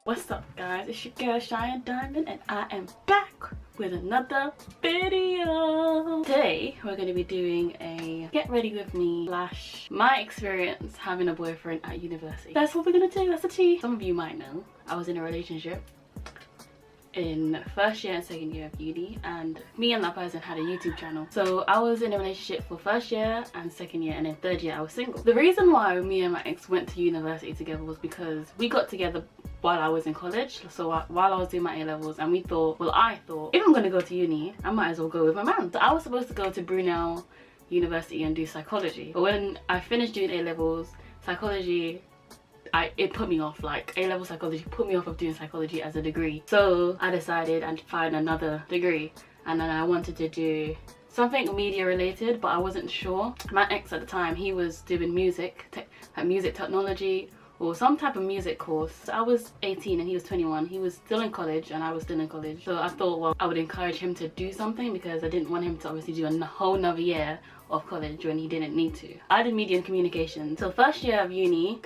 What's up guys, it's your girl Shianne and I am back with another video. Today we're going to be doing a get ready with me slash my experience having a boyfriend at university. That's what we're going to do, that's the tea. Some of you might know I was in a relationship in first year and second year of uni, and me and that person had a YouTube channel. So I was in a relationship for first year and second year, and then third year I was single. The reason why me and my ex went to university together was because we got together while I was in college, so while I was doing my A-levels, and we thought, well, I thought, if I'm going to go to uni, I might as well go with my man. So I was supposed to go to Brunel University and do psychology, but when I finished doing A-levels, psychology, it put me off. Like, A-level psychology put me off of doing psychology as a degree. So I decided I'd find another degree, and then I wanted to do something media related, but I wasn't sure. My ex at the time, he was doing music technology or some type of music course. So I was 18 and he was 21. He was still in college and I was still in college. So I thought, well, I would encourage him to do something because I didn't want him to obviously do a whole nother year of college when he didn't need to. I did media and communication. So first year of uni,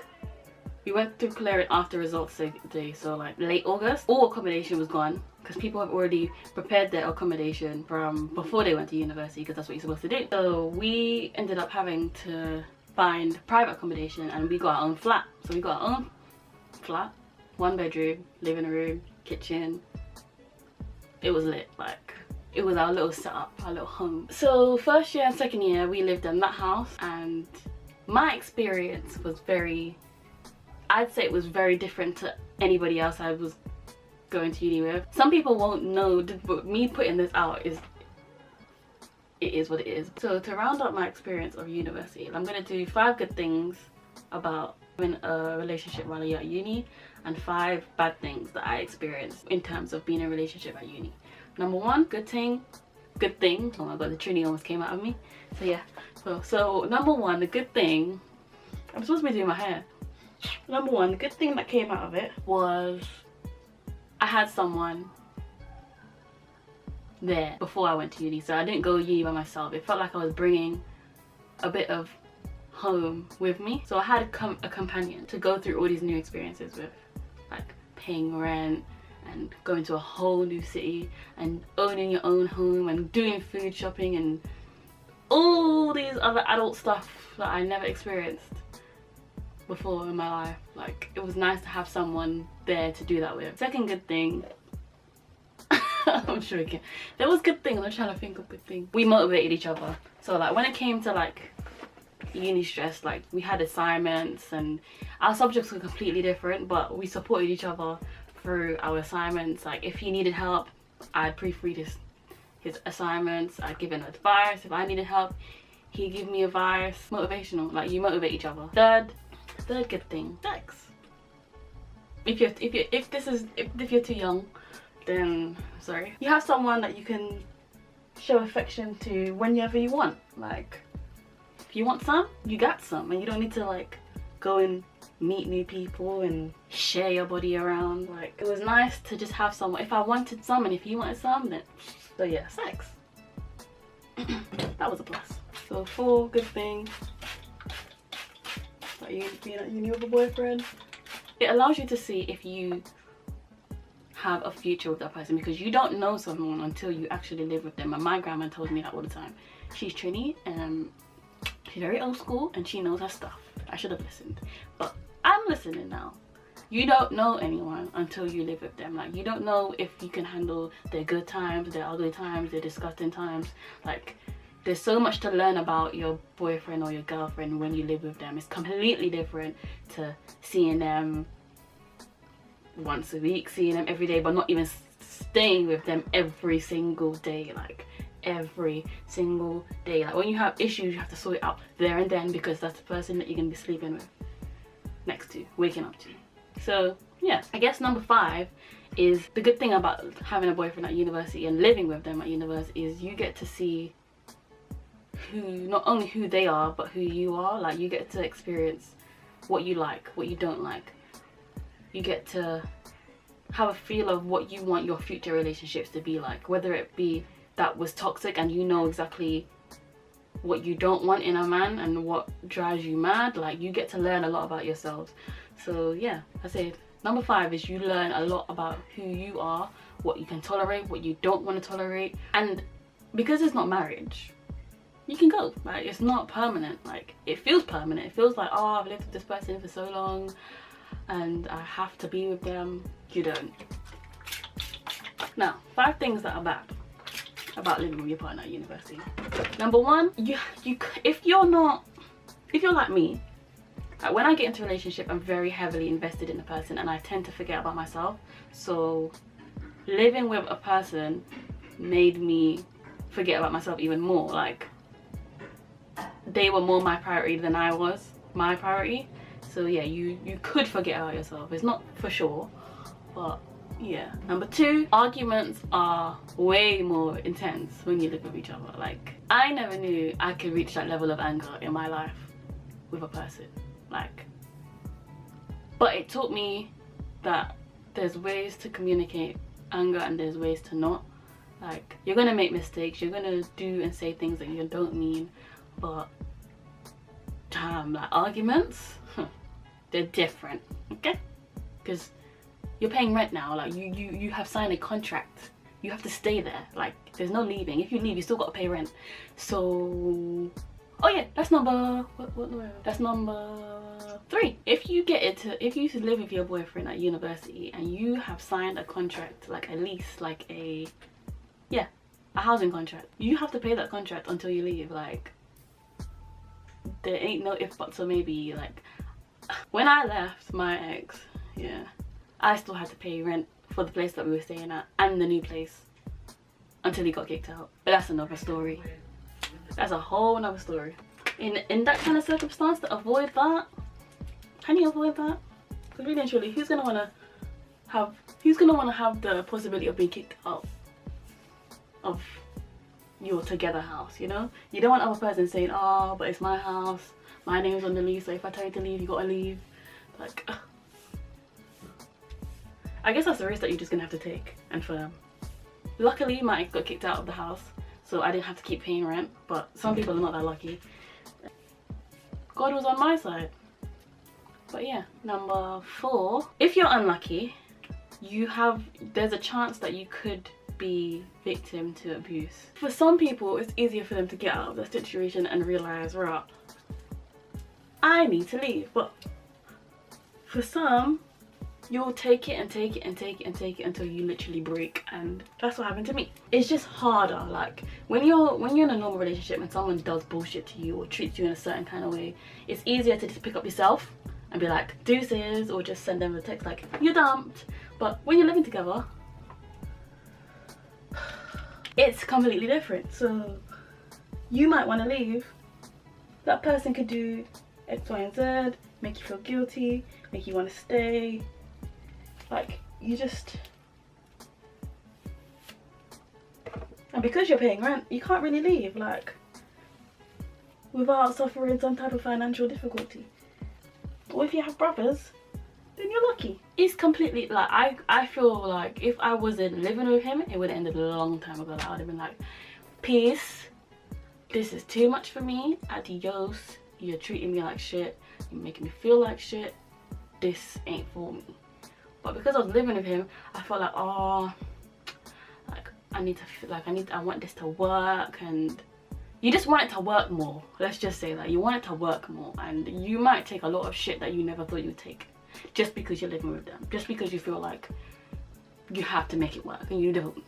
we went through clearing after results day, so like late August. All accommodation was gone because people have already prepared their accommodation from before they went to university, because that's what you're supposed to do. So we ended up having to find private accommodation, and we got our own flat. So we got our own flat, 1 bedroom, living room, kitchen. It was lit, like it was our little setup, our little home. So first year and second year we lived in that house, and my experience was I'd say it was very different to anybody else I was going to uni with. Some people won't know, but me putting this out is what it is. So to round up my experience of university, I'm going to do 5 good things about having a relationship while you're at uni, and 5 bad things that I experienced in terms of being in a relationship at uni. Number 1, good thing. Oh my god, the Trini almost came out of me. So yeah, so number 1, the good thing, I'm supposed to be doing my hair. Number 1, the good thing that came out of it was I had someone there before I went to uni. So I didn't go to uni by myself. It felt like I was bringing a bit of home with me. So I had a companion to go through all these new experiences with, like paying rent and going to a whole new city and owning your own home and doing food shopping and all these other adult stuff that I never experienced before in my life. Like, it was nice to have someone there to do that with. Second good thing, I'm sure again there was good things. I'm trying to think of good things. We motivated each other. So like when it came to like uni stress, like we had assignments and our subjects were completely different, but we supported each other through our assignments. Like if he needed help, I'd proofread his assignments, I'd give him advice. If I needed help, he'd give me advice. Motivational, like you motivate each other. Third good thing, sex. If you're too young, then sorry. You have someone that you can show affection to whenever you want. Like if you want some, you got some, and you don't need to like go and meet new people and share your body around. Like it was nice to just have someone. If I wanted some and if you wanted some, then so yeah, sex. That was a plus. So 4 good things. Like you being at uni with a boyfriend, it allows you to see if you have a future with that person, because you don't know someone until you actually live with them. And my grandma tells me that all the time. She's Trini and she's very old school and she knows her stuff. I should have listened, but I'm listening now. You don't know anyone until you live with them. Like you don't know if you can handle their good times, their ugly times, their disgusting times. Like there's so much to learn about your boyfriend or your girlfriend when you live with them. It's completely different to seeing them once a week, seeing them every day, but not even staying with them every single day. Like every single day. Like when you have issues, you have to sort it out there and then, because that's the person that you're gonna be sleeping with, next to, waking up to. So yeah, I guess number 5 is the good thing about having a boyfriend at university and living with them at university is you get to see not only who they are but who you are. Like you get to experience what you like, what you don't like. You get to have a feel of what you want your future relationships to be like, whether it be that was toxic and you know exactly what you don't want in a man and what drives you mad. Like, you get to learn a lot about yourselves. So yeah, I said number 5 is you learn a lot about who you are, what you can tolerate, what you don't want to tolerate. And because it's not marriage, you can go. Like, it's not permanent. Like, it feels permanent. It feels like, oh, I've lived with this person for so long and I have to be with them. You don't. Now, 5 things that are bad about living with your partner at university. Number 1, if you're like me, like, when I get into a relationship, I'm very heavily invested in the person and I tend to forget about myself. So living with a person made me forget about myself even more. Like, they were more my priority than I was my priority. So yeah, you could forget about yourself. It's not for sure, but yeah. Number 2, arguments are way more intense when you live with each other. Like, I never knew I could reach that level of anger in my life with a person. Like, but it taught me that there's ways to communicate anger and there's ways to not. Like, you're gonna make mistakes, you're gonna do and say things that you don't mean, but damn, like, arguments, they're different, okay? Because you're paying rent now. Like, you have signed a contract, you have to stay there. Like, there's no leaving. If you leave, you still got to pay rent. So oh yeah, that's number that's number 3. If you live with your boyfriend at university and you have signed a contract, like a lease, like a housing contract, you have to pay that contract until you leave. Like, there ain't no if buts or maybe. Like, when I left my ex, yeah, I still had to pay rent for the place that we were staying at and the new place until he got kicked out. But that's another story. That's a whole another story. In that kind of circumstance, to avoid that, can you avoid that? Because really and truly, who's gonna wanna have the possibility of being kicked out of your together house, you know? You don't want other person saying, oh, but it's my house, my name's on the lease, so if I tell you to leave, you gotta leave. Like, I guess that's the risk that you're just gonna have to take and firm. Luckily, my ex got kicked out of the house, so I didn't have to keep paying rent, but some people are not that lucky. God was on my side. But yeah, number 4, if you're unlucky, there's a chance that you could be victim to abuse. For some people, it's easier for them to get out of the situation and realize, right, I need to leave. But for some, you'll take it and take it and take it and take it until you literally break, and that's what happened to me. It's just harder. Like, when you're in a normal relationship and someone does bullshit to you or treats you in a certain kind of way, it's easier to just pick up yourself and be like, deuces, or just send them a text like, you're dumped. But when you're living together, it's completely different. So you might want to leave, that person could do X, Y, and Z, make you feel guilty, make you want to stay. Like, and because you're paying rent, you can't really leave, like, without suffering some type of financial difficulty. Or if you have brothers, then you're lucky. It's completely, like, I feel like if I wasn't living with him, it would have ended a long time ago. I would have been like, peace, this is too much for me, adios, you're treating me like shit, you're making me feel like shit, this ain't for me. But because I was living with him, I felt like, oh, like, I want this to work, and you just want it to work more. Let's just say that you want it to work more, and you might take a lot of shit that you never thought you would take, just because you're living with them, just because you feel like you have to make it work, and you don't.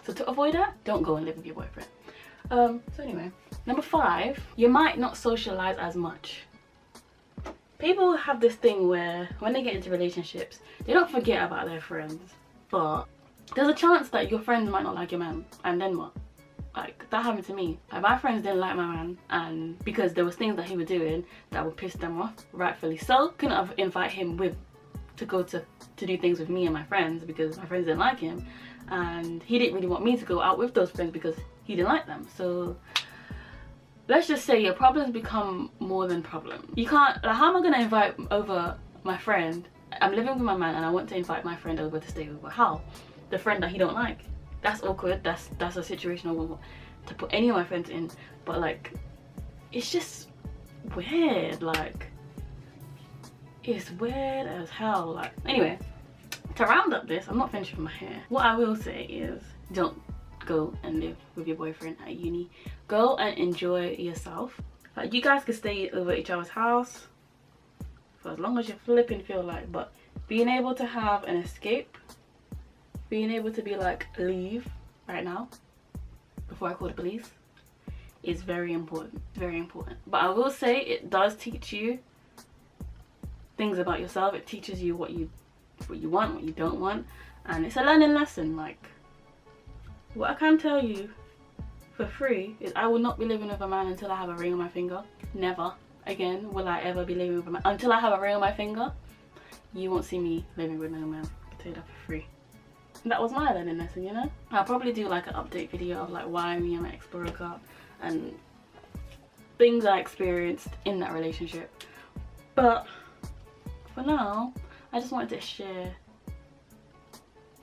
So to avoid that, don't go and live with your boyfriend. So anyway, number 5, you might not socialize as much. People have this thing where when they get into relationships, they don't forget about their friends, but there's a chance that your friends might not like your man, and then what? Like, that happened to me. Like, my friends didn't like my man, and because there was things that he was doing that would piss them off, rightfully so. Couldn't have invite him to go to do things with me and my friends because my friends didn't like him, and he didn't really want me to go out with those friends because he didn't like them. So let's just say your problems become more than problems. You can't, like, how am I gonna invite over my friend? I'm living with my man and I want to invite my friend over to stay over. How? The friend that he don't like. That's awkward. That's a situation to put any of my friends in, but like it's just weird. Like it's weird as hell. Like anyway, to round up this, I'm not finished with my hair. What I will say is, don't go and live with your boyfriend at uni. Go and enjoy yourself. Like you guys can stay over each other's house for as long as you flipping feel like, but being able to have an escape, being able to be like, leave right now before I call the police, is very important. Very important. But I will say it does teach you things about yourself. It teaches you what you want, what you don't want, and it's a learning lesson. Like what I can tell you for free is I will not be living with a man until I have a ring on my finger. Never again will I ever be living with a man until I have a ring on my finger. You won't see me living with no man. I can tell you that for free. That was my learning lesson, you know. I'll probably do like an update video of like why me and my ex broke up and things I experienced in that relationship. But for now, I just wanted to share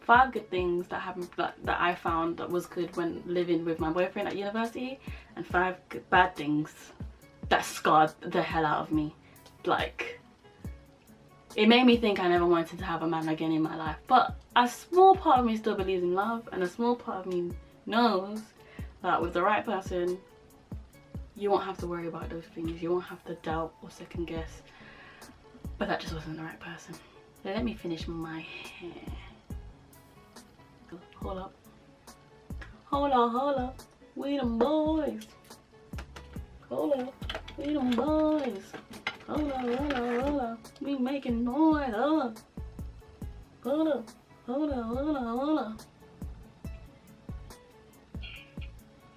5 good things that happened, that I found that was good when living with my boyfriend at university, and 5 bad things that scarred the hell out of me. Like it made me think I never wanted to have a man again in my life. But a small part of me still believes in love, and a small part of me knows that with the right person, you won't have to worry about those things. You won't have to doubt or second guess. But that just wasn't the right person. So let me finish my hair. Hold up. Hold up, hold up. We them boys. Hold up. We them boys. Hold up, hold up, hold up. We making noise. Hold up. Hold up. Hold up, hold up, hold up.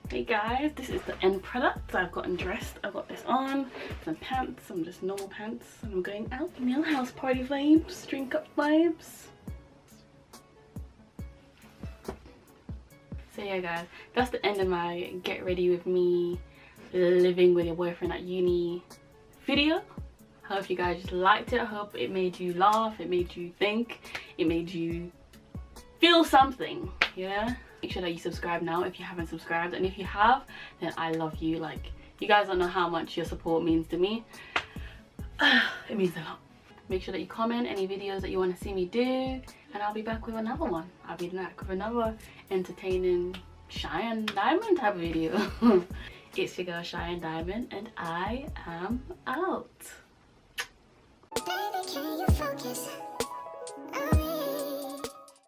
Hey guys, this is the end product. I've gotten dressed. I've got this on. Some pants. Some just normal pants. And I'm going out. You know, house party vibes. Drink up vibes. So yeah guys, that's the end of my get ready with me living with your boyfriend at uni video. I hope you guys liked it. I hope it made you laugh, it made you think, it made you feel something, yeah? Make sure that you subscribe now if you haven't subscribed, and if you have, then I love you. Like, you guys don't know how much your support means to me. It means a lot. Make sure that you comment any videos that you want to see me do, and I'll be back with another one. I'll be back with another entertaining Shianne Diamond type of video. It's your girl Shianne Diamond, and I am out. Baby, can you focus?